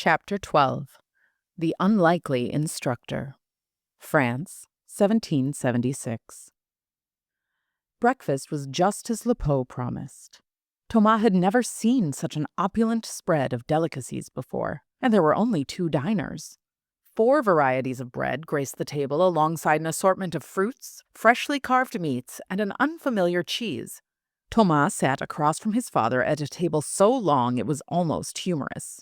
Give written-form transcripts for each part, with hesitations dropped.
Chapter 12. The Unlikely Instructor. France, 1776. Breakfast was just as Lepeau promised. Thomas had never seen such an opulent spread of delicacies before, and there were only 2 diners. 4 varieties of bread graced the table alongside an assortment of fruits, freshly carved meats, and an unfamiliar cheese. Thomas sat across from his father at a table so long it was almost humorous.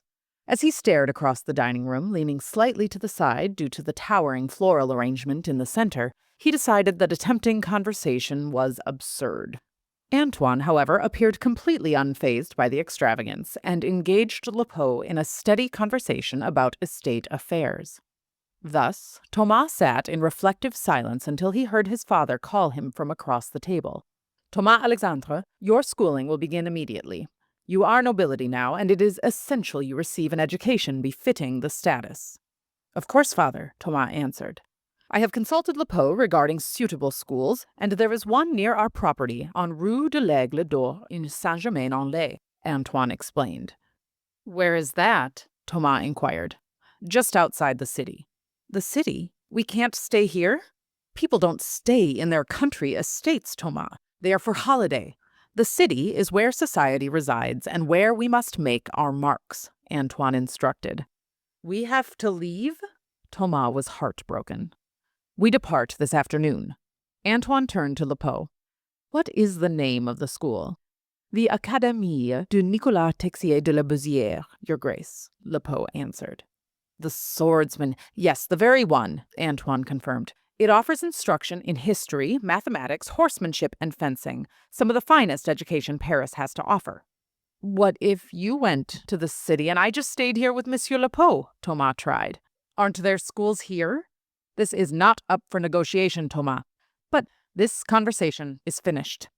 As he stared across the dining room, leaning slightly to the side due to the towering floral arrangement in the center, he decided that attempting conversation was absurd. Antoine, however, appeared completely unfazed by the extravagance and engaged Lepeau in a steady conversation about estate affairs. Thus, Thomas sat in reflective silence until he heard his father call him from across the table. "Thomas Alexandre, your schooling will begin immediately. You are nobility now, and it is essential you receive an education befitting the status." "Of course, father," Thomas answered. "I have consulted Lepeau regarding suitable schools, and there is one near our property on Rue de l'Aigle d'Or in Saint-Germain-en-Laye," Antoine explained. "Where is that?" Thomas inquired. "Just outside the city." "The city? We can't stay here?" "People don't stay in their country estates, Thomas. They are for holiday. The city is where society resides and where we must make our marks," Antoine instructed. "We have to leave?" Thomas was heartbroken. "We depart this afternoon." Antoine turned to Lepeau. "What is the name of the school?" "The Académie de Nicolas Texier de la Bézière, Your Grace," Lepeau answered. "The swordsman. Yes, the very one," Antoine confirmed. "It offers instruction in history, mathematics, horsemanship, and fencing, some of the finest education Paris has to offer." "What if you went to the city and I just stayed here with Monsieur Lepeau?" Thomas tried. "Aren't there schools here?" "This is not up for negotiation, Thomas. But this conversation is finished."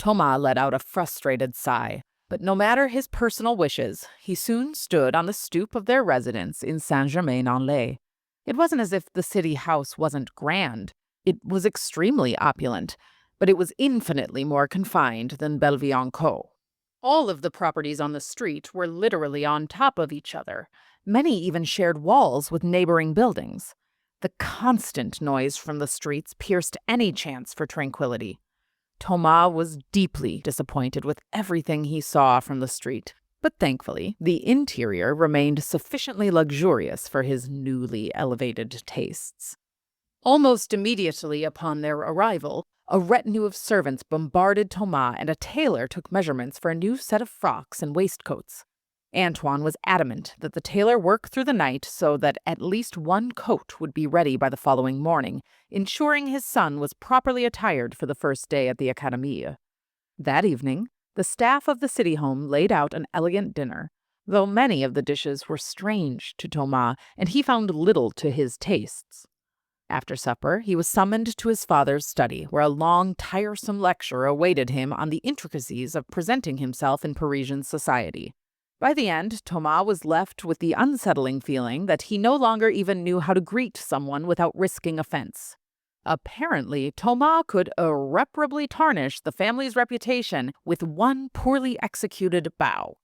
Thomas let out a frustrated sigh, but no matter his personal wishes, he soon stood on the stoop of their residence in Saint-Germain-en-Laye. It wasn't as if the city house wasn't grand. It was extremely opulent, but it was infinitely more confined than Belleville-en-Caux. All of the properties on the street were literally on top of each other. Many even shared walls with neighboring buildings. The constant noise from the streets pierced any chance for tranquility. Thomas was deeply disappointed with everything he saw from the street. But thankfully, the interior remained sufficiently luxurious for his newly elevated tastes. Almost immediately upon their arrival, a retinue of servants bombarded Thomas, and a tailor took measurements for a new set of frocks and waistcoats. Antoine was adamant that the tailor work through the night so that at least one coat would be ready by the following morning, ensuring his son was properly attired for the first day at the Académie. That evening, the staff of the city home laid out an elegant dinner, though many of the dishes were strange to Thomas, and he found little to his tastes. After supper, he was summoned to his father's study, where a long, tiresome lecture awaited him on the intricacies of presenting himself in Parisian society. By the end, Thomas was left with the unsettling feeling that he no longer even knew how to greet someone without risking offense. Apparently, Thomas could irreparably tarnish the family's reputation with one poorly executed bow.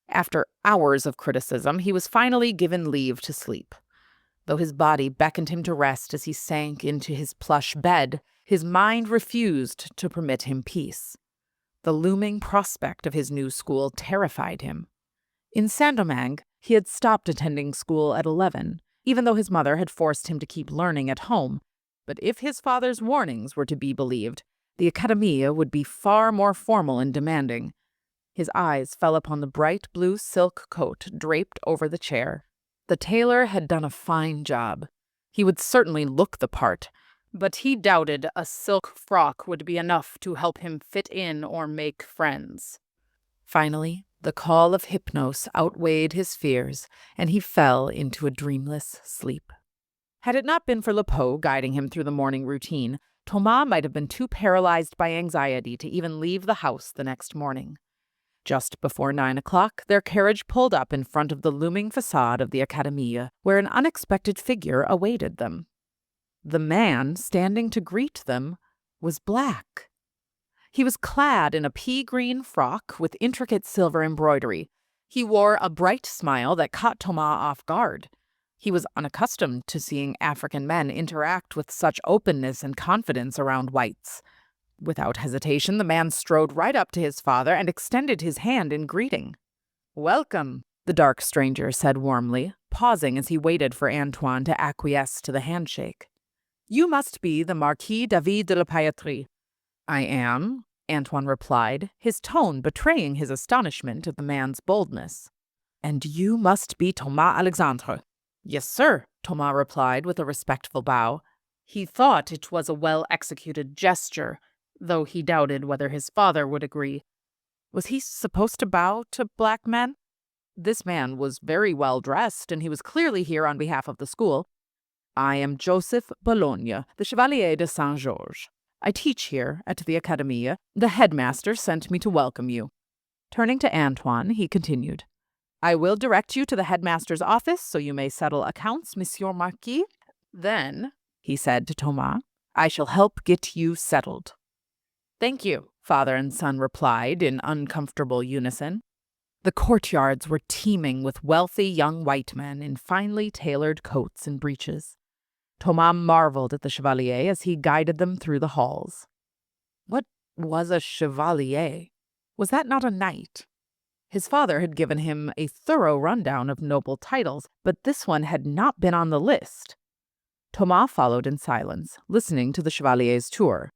After hours of criticism, he was finally given leave to sleep. Though his body beckoned him to rest as he sank into his plush bed, his mind refused to permit him peace. The looming prospect of his new school terrified him. In Saint-Domingue, he had stopped attending school at 11, even though his mother had forced him to keep learning at home. But if his father's warnings were to be believed, the Académie would be far more formal and demanding. His eyes fell upon the bright blue silk coat draped over the chair. The tailor had done a fine job. He would certainly look the part, but he doubted a silk frock would be enough to help him fit in or make friends. Finally, the call of hypnos outweighed his fears, and he fell into a dreamless sleep. Had it not been for Lepeau guiding him through the morning routine, Thomas might have been too paralyzed by anxiety to even leave the house the next morning. Just before 9 o'clock, their carriage pulled up in front of the looming facade of the Académie, where an unexpected figure awaited them. The man standing to greet them was black. He was clad in a pea-green frock with intricate silver embroidery. He wore a bright smile that caught Thomas off guard. He was unaccustomed to seeing African men interact with such openness and confidence around whites. Without hesitation, the man strode right up to his father and extended his hand in greeting. "Welcome," the dark stranger said warmly, pausing as he waited for Antoine to acquiesce to the handshake. "You must be the Marquis David de la Pailletterie." "I am," Antoine replied, his tone betraying his astonishment at the man's boldness. "And you must be Thomas Alexandre." "Yes, sir," Thomas replied with a respectful bow. He thought it was a well-executed gesture, though he doubted whether his father would agree. Was he supposed to bow to black men? This man was very well dressed, and he was clearly here on behalf of the school. "I am Joseph Bologna, the Chevalier de Saint-Georges. I teach here at the Academia. The headmaster sent me to welcome you." Turning to Antoine, he continued, "I will direct you to the headmaster's office so you may settle accounts, Monsieur Marquis. Then," he said to Thomas, "I shall help get you settled." "Thank you," father and son replied in uncomfortable unison. The courtyards were teeming with wealthy young white men in finely tailored coats and breeches. Thomas marveled at the chevalier as he guided them through the halls. What was a chevalier? Was that not a knight? His father had given him a thorough rundown of noble titles, but this one had not been on the list. Thomas followed in silence, listening to the chevalier's tour.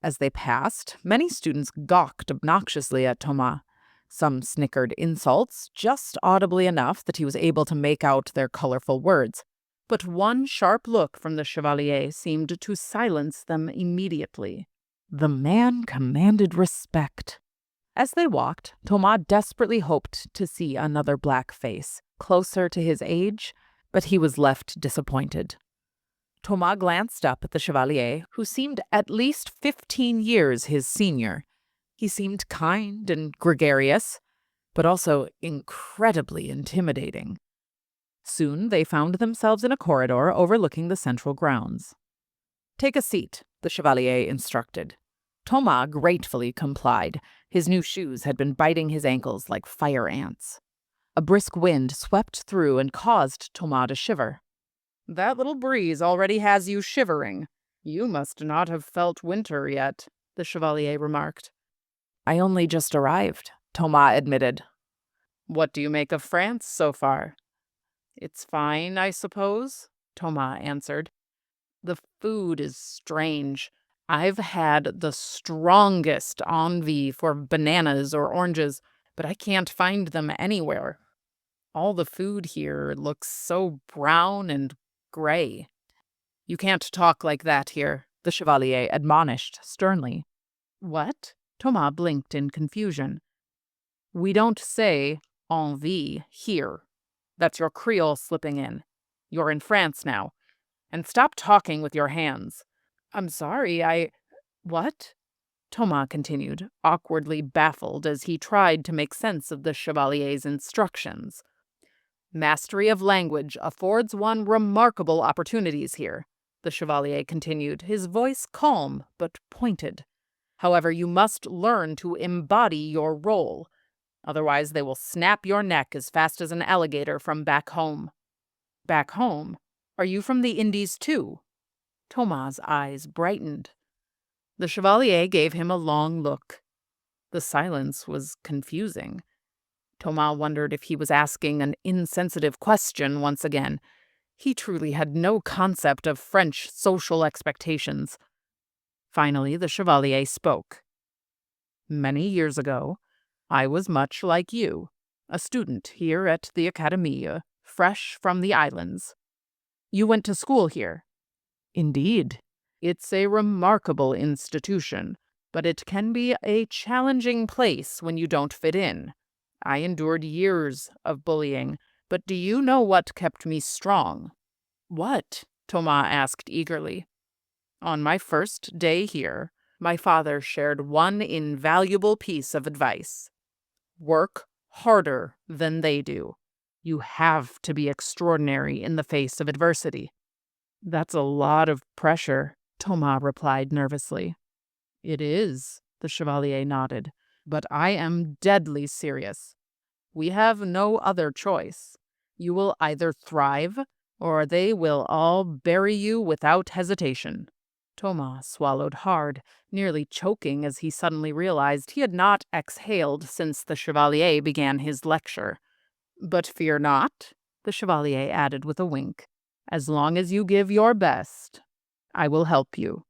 As they passed, many students gawked obnoxiously at Thomas. Some snickered insults, just audibly enough that he was able to make out their colorful words. But one sharp look from the chevalier seemed to silence them immediately. The man commanded respect. As they walked, Thomas desperately hoped to see another black face, closer to his age, but he was left disappointed. Thomas glanced up at the chevalier, who seemed at least 15 years his senior. He seemed kind and gregarious, but also incredibly intimidating. Soon they found themselves in a corridor overlooking the central grounds. "Take a seat," the chevalier instructed. Thomas gratefully complied. His new shoes had been biting his ankles like fire ants. A brisk wind swept through and caused Thomas to shiver. "That little breeze already has you shivering. You must not have felt winter yet," the chevalier remarked. "I only just arrived," Thomas admitted. "What do you make of France so far?" "It's fine, I suppose," Thomas answered. "The food is strange. I've had the strongest envie for bananas or oranges, but I can't find them anywhere. All the food here looks so brown and gray." "You can't talk like that here," the chevalier admonished sternly. "What?" Thomas blinked in confusion. "We don't say envie here. That's your Creole slipping in. You're in France now. And stop talking with your hands." "I'm sorry, What?" Thomas continued, awkwardly baffled as he tried to make sense of the chevalier's instructions. "Mastery of language affords one remarkable opportunities here," the chevalier continued, his voice calm but pointed. "However, you must learn to embody your role. Otherwise, they will snap your neck as fast as an alligator from back home." "Back home? Are you from the Indies too?" Thomas' eyes brightened. The chevalier gave him a long look. The silence was confusing. Thomas wondered if he was asking an insensitive question once again. He truly had no concept of French social expectations. Finally, the chevalier spoke. "Many years ago, I was much like you, a student here at the Academia, fresh from the islands. You went to school here?" "Indeed. It's a remarkable institution, but it can be a challenging place when you don't fit in. I endured years of bullying, but do you know what kept me strong?" "What?" Thomas asked eagerly. "On my first day here, my father shared one invaluable piece of advice. Work harder than they do. You have to be extraordinary in the face of adversity." "That's a lot of pressure," Thomas replied nervously. "It is," the chevalier nodded, "but I am deadly serious. We have no other choice. You will either thrive, or they will all bury you without hesitation." Thomas swallowed hard, nearly choking as he suddenly realized he had not exhaled since the Chevalier began his lecture. "But fear not," the Chevalier added with a wink. "As long as you give your best, I will help you."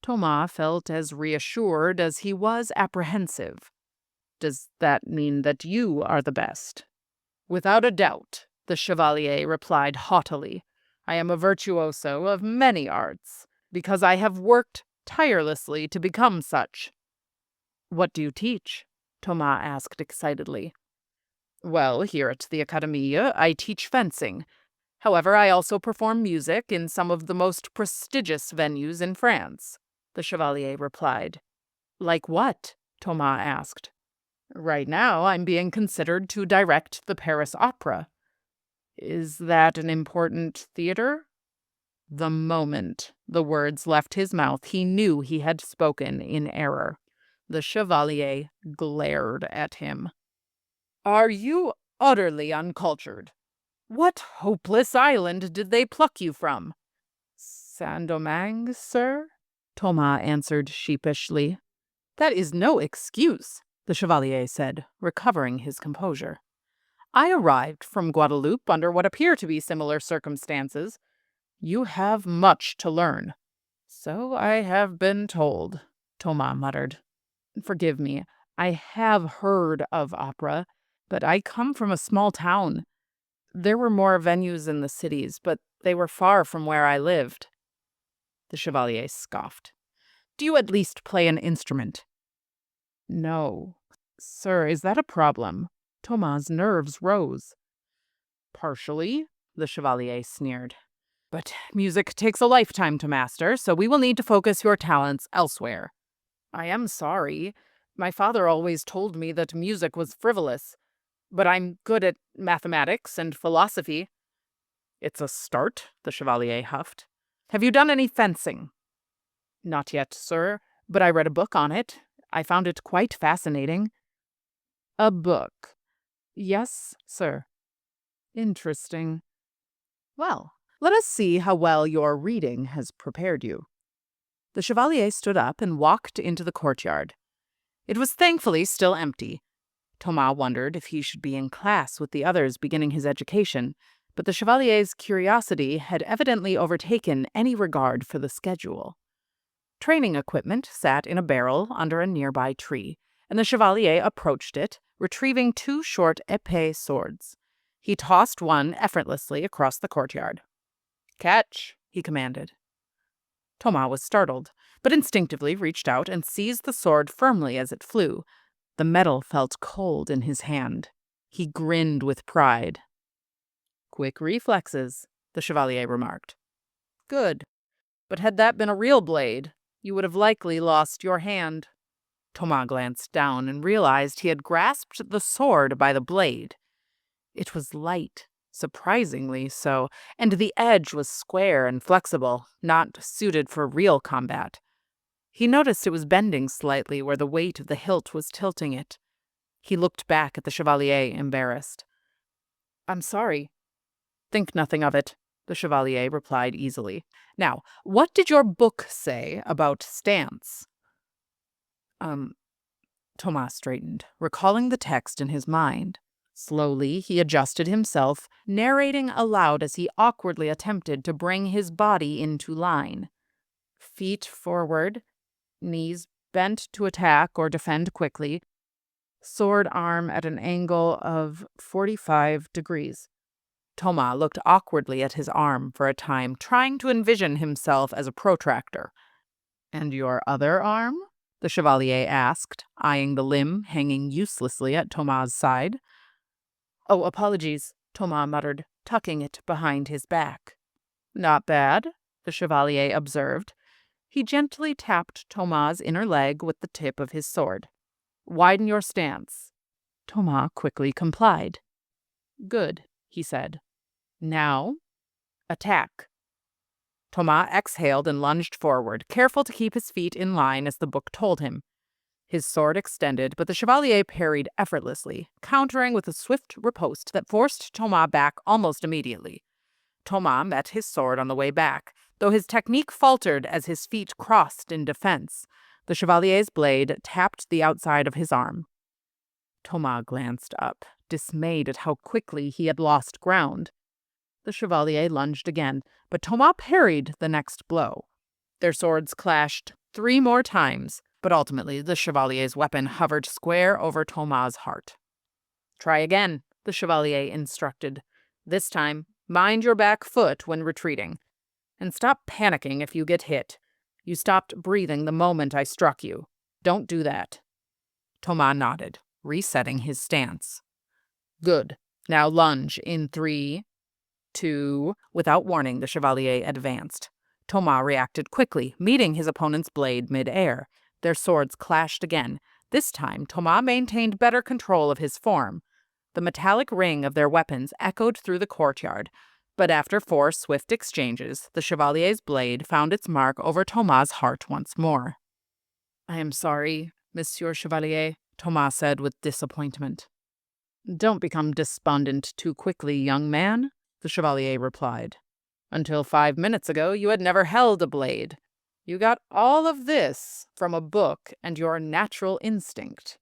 Thomas felt as reassured as he was apprehensive. "Does that mean that you are the best?" "Without a doubt," the Chevalier replied haughtily. "I am a virtuoso of many arts, because I have worked tirelessly to become such." "What do you teach?" Thomas asked excitedly. "Well, here at the Academia, I teach fencing. However, I also perform music in some of the most prestigious venues in France," the Chevalier replied. "Like what?" Thomas asked. "Right now, I'm being considered to direct the Paris Opera." "Is that an important theater?" The moment the words left his mouth, he knew he had spoken in error. The Chevalier glared at him. "Are you utterly uncultured? What hopeless island did they pluck you from?" "Saint-Domingue, sir," Thomas answered sheepishly. "That is no excuse," the Chevalier said, recovering his composure. "I arrived from Guadeloupe under what appear to be similar circumstances. You have much to learn." "So I have been told," Thomas muttered. "Forgive me, I have heard of opera, but I come from a small town. There were more venues in the cities, but they were far from where I lived." The Chevalier scoffed. "Do you at least play an instrument?" "No." "Sir, is that a problem?" Thomas' nerves rose. "Partially," the Chevalier sneered. "But music takes a lifetime to master, so we will need to focus your talents elsewhere." "I am sorry. My father always told me that music was frivolous, but I'm good at mathematics and philosophy." "It's a start," the Chevalier huffed. "Have you done any fencing?" "Not yet, sir, but I read a book on it. I found it quite fascinating." "A book?" "Yes, sir." "Interesting. Well, let us see how well your reading has prepared you." The Chevalier stood up and walked into the courtyard. It was thankfully still empty. Thomas wondered if he should be in class with the others beginning his education, but the Chevalier's curiosity had evidently overtaken any regard for the schedule. Training equipment sat in a barrel under a nearby tree, and the Chevalier approached it, retrieving 2 short épée swords. He tossed one effortlessly across the courtyard. "Catch," he commanded. Thomas was startled, but instinctively reached out and seized the sword firmly as it flew. The metal felt cold in his hand. He grinned with pride. "Quick reflexes," the Chevalier remarked. "Good. But had that been a real blade, you would have likely lost your hand." Thomas glanced down and realized he had grasped the sword by the blade. It was light, surprisingly so, and the edge was square and flexible, not suited for real combat. He noticed it was bending slightly where the weight of the hilt was tilting it. He looked back at the Chevalier, embarrassed. "I'm sorry." "Think nothing of it," the Chevalier replied easily. "Now, what did your book say about stance?" Thomas straightened, recalling the text in his mind. Slowly, he adjusted himself, narrating aloud as he awkwardly attempted to bring his body into line. "Feet forward, knees bent to attack or defend quickly, sword arm at an angle of 45 degrees. Thomas looked awkwardly at his arm for a time, trying to envision himself as a protractor. "And your other arm?" the Chevalier asked, eyeing the limb hanging uselessly at Thomas' side. "Oh, apologies," Thomas muttered, tucking it behind his back. "Not bad," the Chevalier observed. He gently tapped Thomas' inner leg with the tip of his sword. "Widen your stance." Thomas quickly complied. "Good," he said. "Now, attack." Thomas exhaled and lunged forward, careful to keep his feet in line as the book told him. His sword extended, but the Chevalier parried effortlessly, countering with a swift riposte that forced Thomas back almost immediately. Thomas met his sword on the way back, though his technique faltered as his feet crossed in defense. The Chevalier's blade tapped the outside of his arm. Thomas glanced up, dismayed at how quickly he had lost ground. The Chevalier lunged again, but Thomas parried the next blow. Their swords clashed 3 more times, but ultimately the Chevalier's weapon hovered square over Thomas's heart. "Try again," the Chevalier instructed. "This time, mind your back foot when retreating. And stop panicking if you get hit. You stopped breathing the moment I struck you. Don't do that." Thomas nodded, resetting his stance. "Good. Now lunge in 3, 2... Without warning, the Chevalier advanced. Thomas reacted quickly, meeting his opponent's blade mid-air. Their swords clashed again. This time, Thomas maintained better control of his form. The metallic ring of their weapons echoed through the courtyard, but after 4 swift exchanges, the Chevalier's blade found its mark over Thomas's heart once more. "I am sorry, Monsieur Chevalier," Thomas said with disappointment. "Don't become despondent too quickly, young man," the Chevalier replied. "Until 5 minutes ago, you had never held a blade. You got all of this from a book and your natural instinct."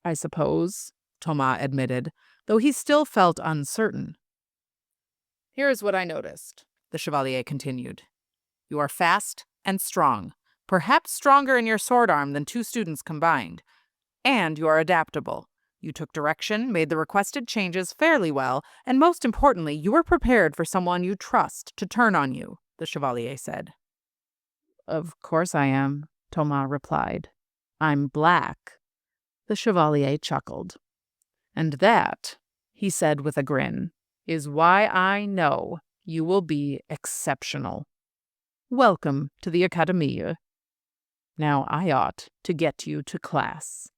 "I suppose," Thomas admitted, though he still felt uncertain. "Here is what I noticed," the Chevalier continued. "You are fast and strong, perhaps stronger in your sword arm than 2 students combined. And you are adaptable. You took direction, made the requested changes fairly well, and most importantly, you were prepared for someone you trust to turn on you," the Chevalier said. "Of course I am," Thomas replied. "I'm black." The Chevalier chuckled. "And that," he said with a grin, "is why I know you will be exceptional. Welcome to the Academie. Now I ought to get you to class."